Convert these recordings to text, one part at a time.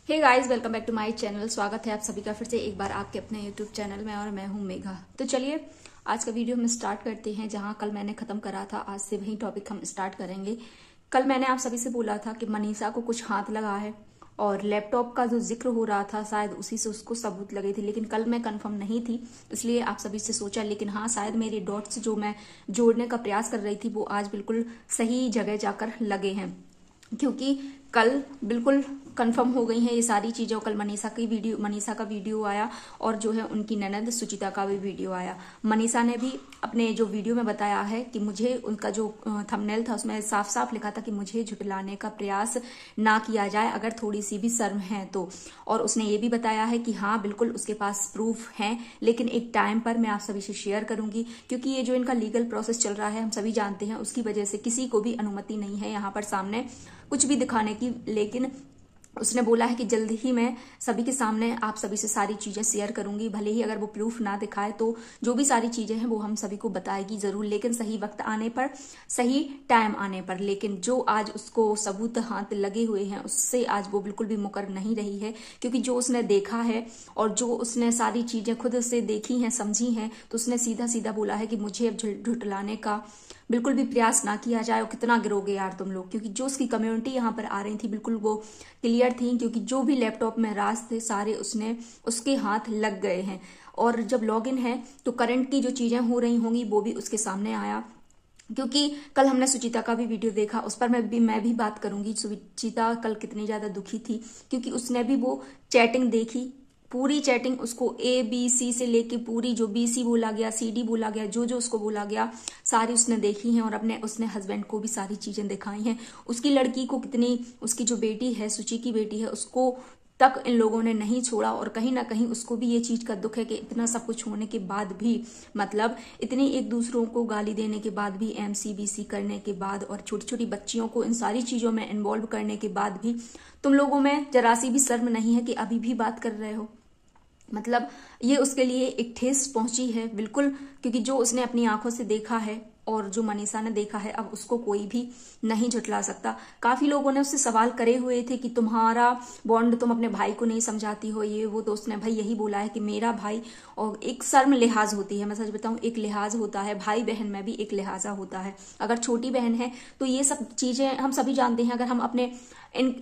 Hey guys, welcome back to my channel. स्वागत है आप सभी का फिर से एक बार आपके अपने यूट्यूब चैनल में और मैं हूं मेघा। तो चलिए आज का वीडियो हम स्टार्ट करते हैं। जहां कल मैंने खत्म करा था, आज से वही टॉपिक हम स्टार्ट करेंगे। कल मैंने आप सभी से बोला था कि मनीषा को कुछ हाथ लगा है और लैपटॉप का जो जिक्र हो रहा था शायद उसी से उसको सबूत लगे थे, लेकिन कल मैं कंफर्म नहीं थी, इसलिए आप सभी से सोचा। लेकिन हाँ, शायद मेरे डॉट्स जो मैं जोड़ने का प्रयास कर रही थी वो आज बिल्कुल सही जगह जाकर लगे हैं, क्योंकि कल बिल्कुल कंफर्म हो गई हैं ये सारी चीजें। कल मनीषा का वीडियो आया और जो है उनकी ननद सुचिता का भी वीडियो आया। मनीषा ने भी अपने जो वीडियो में बताया है कि मुझे, उनका जो थंबनेल था उसमें साफ साफ लिखा था कि मुझे झुठलाने का प्रयास ना किया जाए अगर थोड़ी सी भी शर्म है तो। और उसने ये भी बताया है कि हाँ बिल्कुल उसके पास प्रूफ है, लेकिन एक टाइम पर मैं आप सभी से शेयर करूंगी, क्योंकि ये जो इनका लीगल प्रोसेस चल रहा है हम सभी जानते हैं, उसकी वजह से किसी को भी अनुमति नहीं है यहाँ पर सामने कुछ भी दिखाने की। लेकिन उसने बोला है कि जल्द ही मैं सभी के सामने आप सभी से सारी चीजें शेयर करूंगी, भले ही अगर वो प्रूफ ना दिखाए तो जो भी सारी चीजें हैं वो हम सभी को बताएगी जरूर, लेकिन सही वक्त आने पर, सही टाइम आने पर। लेकिन जो आज उसको सबूत हाथ लगे हुए हैं उससे आज वो बिल्कुल भी मुकर नहीं रही है, क्योंकि जो उसने देखा है और जो उसने सारी चीजें खुद से देखी हैं, समझी हैं, तो उसने सीधा सीधा बोला है कि मुझे अब झुठलाने का बिल्कुल भी प्रयास ना किया जाए। और कितना गिरोगे यार तुम लोग, क्योंकि जो उसकी कम्युनिटी यहाँ पर आ रही थी बिल्कुल वो क्लियर थी, क्योंकि जो भी लैपटॉप में राज थे सारे उसके हाथ लग गए हैं। और जब लॉगिन है तो करंट की जो चीजें हो रही होंगी वो भी उसके सामने आया, क्योंकि कल हमने सुचिता का भी वीडियो देखा, उस पर मैं भी बात करूंगी। सुचिता कल कितनी ज्यादा दुखी थी, क्योंकि उसने भी वो चैटिंग देखी, पूरी चैटिंग उसको ABC से लेके पूरी जो BC बोला गया, CD बोला गया, जो जो उसको बोला गया सारी उसने देखी हैं। और उसने हस्बैंड को भी सारी चीजें दिखाई हैं। उसकी लड़की को कितनी, उसकी जो बेटी है, सुचि की बेटी है, उसको तक इन लोगों ने नहीं छोड़ा। और कहीं ना कहीं उसको भी ये चीज का दुख है कि इतना सब कुछ होने के बाद भी, मतलब इतनी एक दूसरों को गाली देने के बाद भी, MCBC करने के बाद और छोटी छोटी बच्चियों को इन सारी चीजों में इन्वॉल्व करने के बाद भी तुम लोगों में जरा सी भी शर्म नहीं है कि अभी भी बात कर रहे हो। मतलब ये उसके लिए एक ठेस पहुंची है बिल्कुल, क्योंकि जो उसने अपनी आंखों से देखा है और जो मनीषा ने देखा है, अब उसको कोई भी नहीं झुठला सकता। काफी लोगों ने उससे सवाल करे हुए थे कि तुम्हारा बॉन्ड, तुम अपने भाई को नहीं समझाती हो, ये वो। तो उसने भाई यही बोला है कि मेरा भाई, और एक शर्म लिहाज होती है, मैं सच बताऊं, एक लिहाज होता है, भाई बहन में भी एक लिहाजा होता है। अगर छोटी बहन है तो ये सब चीजें हम सभी जानते हैं। अगर हम अपने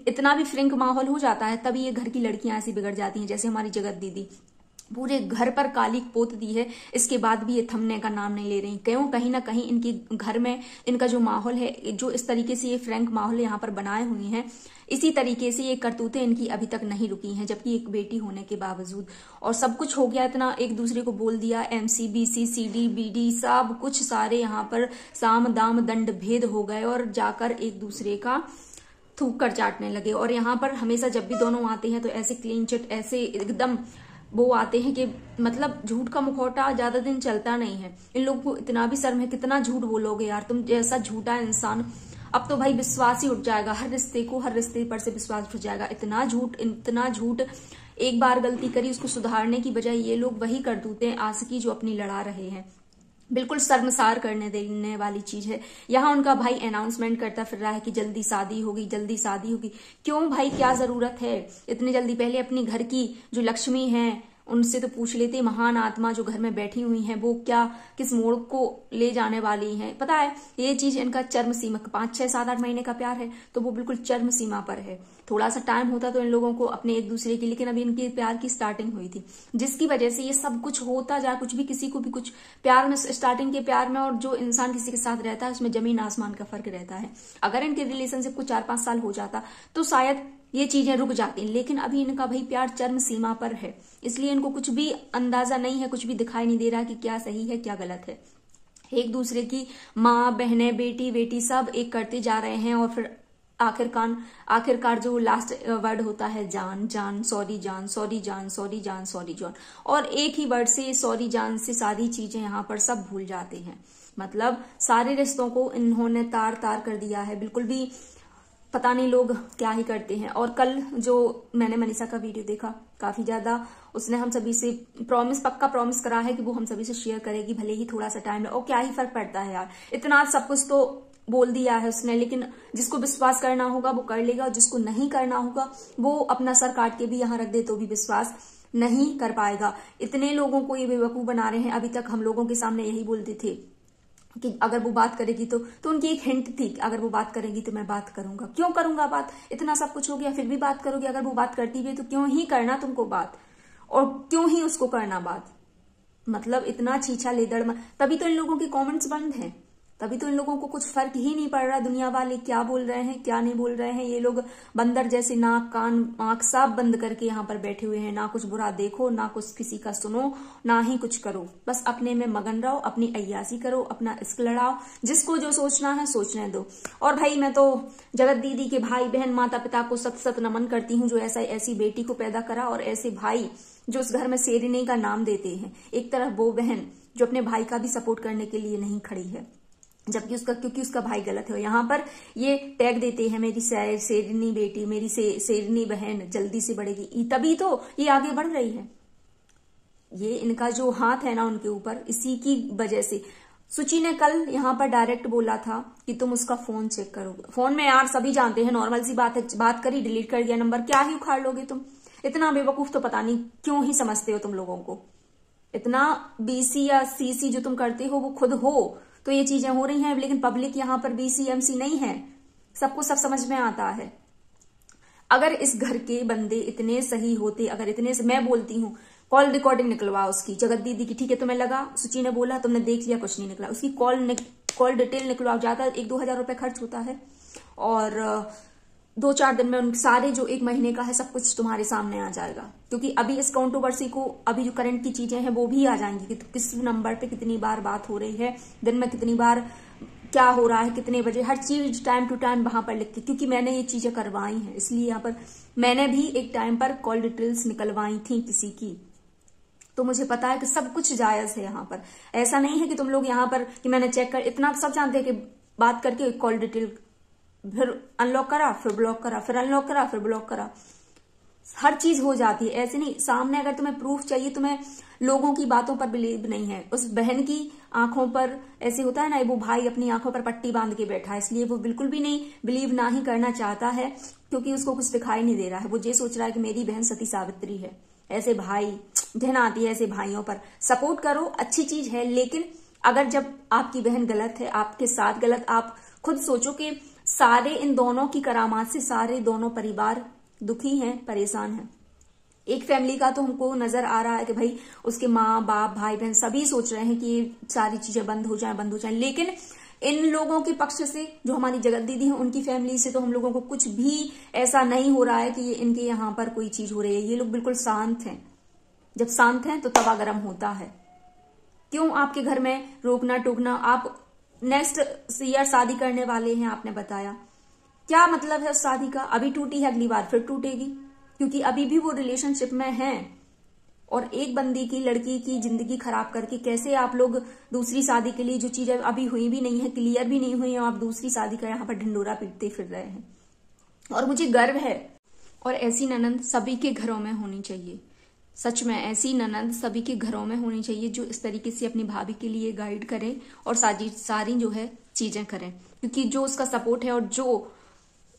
इतना भी फ्रिंक माहौल हो जाता है तभी ये घर की लड़कियां ऐसी बिगड़ जाती हैं। जैसे हमारी जगत दीदी पूरे घर पर काली पोत दी है, इसके बाद भी ये थमने का नाम नहीं ले रही। क्यों? कहीं ना कहीं इनकी घर में इनका जो माहौल है, जो इस तरीके से ये फ्रैंक माहौल यहाँ पर बनाए हुए हैं, इसी तरीके से ये करतूतें इनकी अभी तक नहीं रुकी हैं, जबकि एक बेटी होने के बावजूद। और सब कुछ हो गया, इतना एक दूसरे को बोल दिया, MCBC CD BD सब कुछ सारे यहाँ पर साम दाम दंड भेद हो गए और जाकर एक दूसरे का थूक कर चाटने लगे। और यहाँ पर हमेशा जब भी दोनों आते हैं तो ऐसे क्लीन चिट, ऐसे एकदम वो आते हैं कि मतलब झूठ का मुखौटा ज्यादा दिन चलता नहीं है। इन लोगों को इतना भी शर्म है, कितना झूठ बोलोगे यार तुम जैसा झूठा इंसान। अब तो भाई विश्वास ही उठ जाएगा, हर रिश्ते पर से विश्वास उठ जाएगा। इतना झूठ। एक बार गलती करी उसको सुधारने की बजाय ये लोग वही करतूतें आशिकी जो अपनी लड़ा रहे हैं, बिल्कुल शर्मसार करने देने वाली चीज है। यहाँ उनका भाई अनाउंसमेंट करता फिर रहा है कि जल्दी शादी होगी, जल्दी शादी होगी। क्यों भाई, क्या जरूरत है इतनी जल्दी? पहले अपनी घर की जो लक्ष्मी है उनसे तो पूछ लेते, महान आत्मा जो घर में बैठी हुई हैं वो क्या किस मोड़ को ले जाने वाली हैं। पता है ये चीज इनका चरम सीमा, 5 6 7 8 महीने का प्यार है तो वो बिल्कुल चरम सीमा पर है। थोड़ा सा टाइम होता तो इन लोगों को अपने एक दूसरे की, लेकिन अभी इनके प्यार की स्टार्टिंग हुई थी, जिसकी वजह से ये सब कुछ होता जाए। कुछ भी किसी को भी कुछ प्यार में, स्टार्टिंग के प्यार में और जो इंसान किसी के साथ रहता है उसमें जमीन आसमान का फर्क रहता है। अगर इनके रिलेशनशिप को 4 5 साल हो जाता तो शायद ये चीजें रुक जाती, लेकिन अभी इनका भाई प्यार चरम सीमा पर है, इसलिए इनको कुछ भी अंदाजा नहीं है, कुछ भी दिखाई नहीं दे रहा कि क्या सही है क्या गलत है। एक दूसरे की माँ बहने, बेटी सब एक करते जा रहे हैं। और फिर आखिरकार जो लास्ट वर्ड होता है, जान जान, सॉरी जान, सॉरी जान, सॉरी जान, सॉरी जान। और एक ही वर्ड से, सॉरी जान से सारी चीजें यहाँ पर सब भूल जाते हैं। मतलब सारे रिश्तों को इन्होंने तार तार कर दिया है, बिल्कुल भी पता नहीं लोग क्या ही करते हैं। और कल जो मैंने मनीषा का वीडियो देखा, काफी ज्यादा उसने हम सभी से पक्का प्रॉमिस करा है कि वो हम सभी से शेयर करेगी, भले ही थोड़ा सा टाइम लगे। और क्या ही फर्क पड़ता है यार, इतना सब कुछ तो बोल दिया है उसने, लेकिन जिसको विश्वास करना होगा वो कर लेगा, और जिसको नहीं करना होगा वो अपना सर काट के भी यहाँ रख दे तो भी विश्वास नहीं कर पाएगा। इतने लोगों को ये बेवकूफ बना रहे हैं। अभी तक हम लोगों के सामने यही बोलते थे कि अगर वो बात करेगी तो उनकी एक हिंट थी कि अगर वो बात करेगी तो मैं बात करूंगा। क्यों करूंगा बात? इतना सब कुछ हो गया फिर भी बात करोगे? अगर वो बात करती भी है तो क्यों ही करना तुमको बात, और क्यों ही उसको करना बात? मतलब इतना छीछा लेदड़। तभी तो इन लोगों के कमेंट्स बंद हैं, तभी तो इन लोगों को कुछ फर्क ही नहीं पड़ रहा दुनिया वाले क्या बोल रहे हैं क्या नहीं बोल रहे हैं। ये लोग बंदर जैसे नाक कान आंख सब बंद करके यहाँ पर बैठे हुए हैं। ना कुछ बुरा देखो, ना कुछ किसी का सुनो, ना ही कुछ करो। बस अपने में मगन रहो, अपनी अय्यासी करो, अपना इश्क लड़ाओ, जिसको जो सोचना है सोचने दो। और भाई मैं तो जगत दीदी के भाई बहन माता पिता को सत सत नमन करती हूँ जो ऐसी बेटी को पैदा करा, और ऐसे भाई जो उस घर में शेरनी का नाम देते हैं। एक तरफ वो बहन जो अपने भाई का भी सपोर्ट करने के लिए नहीं खड़ी है, जबकि क्योंकि उसका भाई गलत है। यहाँ पर ये टैग देते हैं मेरी शेरनी बेटी, मेरी शेरनी बहन जल्दी से बढ़ेगी, तभी तो ये आगे बढ़ रही है। ये इनका जो हाथ है ना उनके ऊपर, इसी की वजह से। सुचि ने कल यहाँ पर डायरेक्ट बोला था कि तुम उसका फोन चेक करो। फोन में यार सभी जानते हैं, नॉर्मल सी बात है, बात करी डिलीट कर दिया नंबर, क्या ही उखाड़ लोगे तुम? इतना बेवकूफ तो पता नहीं क्यों ही समझते हो तुम लोगों को। इतना बीसी या सीसी जो तुम करते हो वो खुद हो तो ये चीजें हो रही हैं, लेकिन पब्लिक यहाँ पर बीसीएमसी नहीं है, सबको सब समझ में आता है। अगर इस घर के बंदे इतने सही होते, अगर इतने मैं बोलती हूँ कॉल रिकॉर्डिंग निकलवा उसकी जगत दीदी की, ठीक है तुम्हें लगा सुचि ने बोला तुमने देख लिया कुछ नहीं निकला, उसकी कॉल डिटेल निकलवाओ। ज्यादा 1-2 हजार रुपए खर्च होता है, और 2-4 दिन में उन सारे जो 1 महीने का है सब कुछ तुम्हारे सामने आ जाएगा। क्योंकि अभी इस कंट्रोवर्सी को, अभी जो करंट की चीजें हैं वो भी आ जाएंगी कि किस नंबर पे कितनी बार बात हो रही है, दिन में कितनी बार क्या हो रहा है, कितने बजे, हर चीज टाइम टू टाइम वहां पर लिख के। क्योंकि मैंने ये चीजें करवाई हैं, इसलिए यहाँ पर मैंने भी एक टाइम पर कॉल डिटेल्स निकलवाई थी किसी की, तो मुझे पता है कि सब कुछ जायज है। यहाँ पर ऐसा नहीं है कि तुम लोग यहाँ पर कि मैंने चेक कर, इतना सब जानते हैं कि बात करके कॉल डिटेल फिर अनलॉक करा, फिर ब्लॉक करा, फिर अनलॉक करा, फिर ब्लॉक करा, हर चीज हो जाती है। ऐसे नहीं, सामने अगर तुम्हें प्रूफ चाहिए, तुम्हें लोगों की बातों पर बिलीव नहीं है। उस बहन की आंखों पर ऐसे होता है ना, वो भाई अपनी आंखों पर पट्टी बांध के बैठा है, इसलिए वो बिल्कुल भी नहीं बिलीव ना ही करना चाहता है, क्योंकि उसको कुछ दिखाई नहीं दे रहा है। वो ये सोच रहा है कि मेरी बहन सती सावित्री है। ऐसे भाई, घृणा आती है ऐसे भाइयों पर। सपोर्ट करो, अच्छी चीज है, लेकिन अगर जब आपकी बहन गलत है, आपके साथ गलत, आप खुद सोचो कि सारे इन दोनों की करामात से सारे दोनों परिवार दुखी हैं, परेशान हैं। एक फैमिली का तो हमको नजर आ रहा है कि भाई उसके माँ बाप भाई बहन सभी सोच रहे हैं कि ये सारी चीजें बंद हो जाएं, लेकिन इन लोगों के पक्ष से जो हमारी जगत दीदी है उनकी फैमिली से तो हम लोगों को कुछ भी ऐसा नहीं हो रहा है कि ये इनके यहाँ पर कोई चीज हो रही है। ये लोग बिल्कुल शांत हैं। जब शांत हैं तो तवा गर्म होता है। क्यों आपके घर में रोकना टोकना? आप नेक्स्ट ईयर शादी करने वाले हैं, आपने बताया, क्या मतलब है उस शादी का? अभी टूटी है, अगली बार फिर टूटेगी, क्योंकि अभी भी वो रिलेशनशिप में हैं। और एक बंदी की, लड़की की जिंदगी खराब करके कैसे आप लोग दूसरी शादी के लिए, जो चीजें अभी हुई भी नहीं है, क्लियर भी नहीं हुई है, आप दूसरी शादी का यहाँ पर ढिंडोरा पीटते फिर रहे हैं। और मुझे गर्व है, और ऐसी ननंद सभी के घरों में होनी चाहिए। सच में ऐसी ननंद सभी के घरों में होनी चाहिए जो इस तरीके से अपनी भाभी के लिए गाइड करे और सारी जो है चीजें करें। क्योंकि जो उसका सपोर्ट है, और जो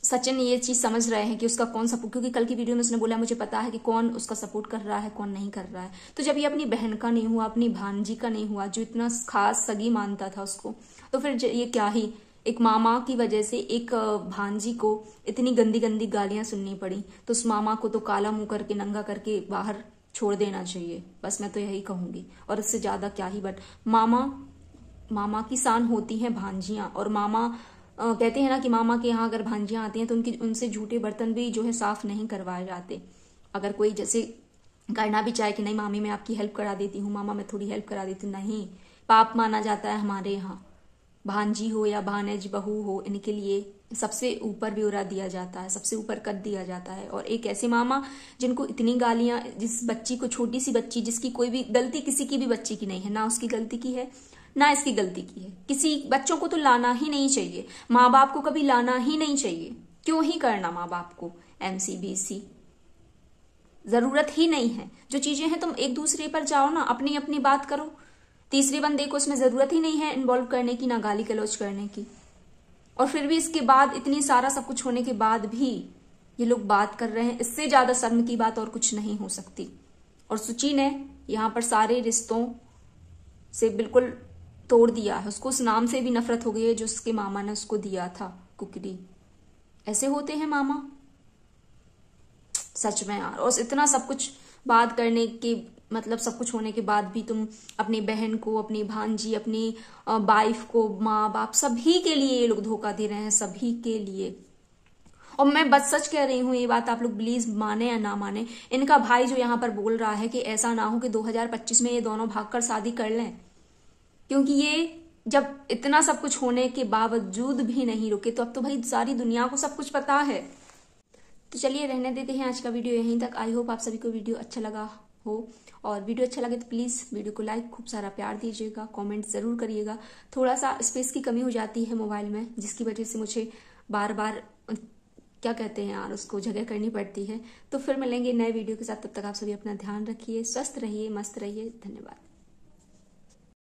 सचिन ये चीज समझ रहे हैं कि उसका कौन सपोर्ट, क्योंकि कल की वीडियो में उसने बोला मुझे पता है कि कौन उसका सपोर्ट कर रहा है कौन नहीं कर रहा है। तो जब ये अपनी बहन का नहीं हुआ, अपनी भांजी का नहीं हुआ, जो इतना खास सगी मानता था उसको, तो फिर ये क्या ही, एक मामा की वजह से एक भांजी को इतनी गंदी गंदी गालियां सुननी पड़ी, तो उस मामा को तो काला मुंह करके नंगा करके बाहर छोड़ देना चाहिए। बस मैं तो यही कहूंगी, और इससे ज्यादा क्या ही। बट मामा की शान होती हैं भांजियां, और मामा कहते हैं ना कि मामा के यहाँ अगर भांजियां आती हैं तो उनसे झूठे बर्तन भी जो है साफ नहीं करवाए जाते। अगर कोई जैसे करना भी चाहे कि नहीं मामी मैं आपकी हेल्प करा देती हूँ, मामा मैं थोड़ी हेल्प करा देती हूँ, नहीं, पाप माना जाता है हमारे यहाँ। भांजी हो या भानेज बहू हो, इनके लिए सबसे ऊपर ब्यौरा दिया जाता है, सबसे ऊपर कद दिया जाता है। और एक ऐसे मामा जिनको इतनी गालियां, जिस बच्ची को, छोटी सी बच्ची जिसकी कोई भी गलती, किसी की भी बच्ची की नहीं है, ना उसकी गलती की है ना इसकी गलती की है, किसी बच्चों को तो लाना ही नहीं चाहिए, माँ बाप को कभी लाना ही नहीं चाहिए। क्यों ही करना माँ बाप को MCBC, जरूरत ही नहीं है। जो चीजें हैं तुम एक दूसरे पर जाओ ना, अपनी अपनी बात करो, तीसरे बंदे को उसमें जरूरत ही नहीं है इन्वॉल्व करने की, ना गाली गलौज करने की। और फिर भी इसके बाद इतनी सारा सब कुछ होने के बाद भी ये लोग बात कर रहे हैं। इससे ज्यादा शर्म की बात और कुछ नहीं हो सकती। और सुची ने यहाँ पर सारे रिश्तों से बिल्कुल तोड़ दिया है। उसको उस नाम से भी नफरत हो गई है जो उसके मामा ने उसको दिया था, कुकरी। ऐसे होते हैं मामा, सच में यार। और इतना सब कुछ बात करने के मतलब सब कुछ होने के बाद भी तुम अपनी बहन को, अपनी भांजी, अपनी वाइफ को, माँ बाप सभी के लिए ये लोग धोखा दे रहे हैं, सभी के लिए। और मैं बस सच कह रही हूँ, ये बात आप लोग प्लीज माने या ना माने। इनका भाई जो यहाँ पर बोल रहा है कि ऐसा ना हो कि 2025 में ये दोनों भागकर शादी कर लें, क्योंकि ये जब इतना सब कुछ होने के बावजूद भी नहीं रुके तो अब तो भाई सारी दुनिया को सब कुछ पता है। तो चलिए रहने देते हैं आज का वीडियो यहीं तक। आई होप आप सभी को वीडियो अच्छा लगा हो, और वीडियो अच्छा लगे तो प्लीज वीडियो को लाइक, खूब सारा प्यार दीजिएगा, कमेंट जरूर करिएगा। थोड़ा सा स्पेस की कमी हो जाती है मोबाइल में, जिसकी वजह से मुझे बार बार क्या कहते हैं यार, उसको जगह करनी पड़ती है। तो फिर मिलेंगे नए वीडियो के साथ, तब तक आप सभी अपना ध्यान रखिए, स्वस्थ रहिए, मस्त रहिए। धन्यवाद।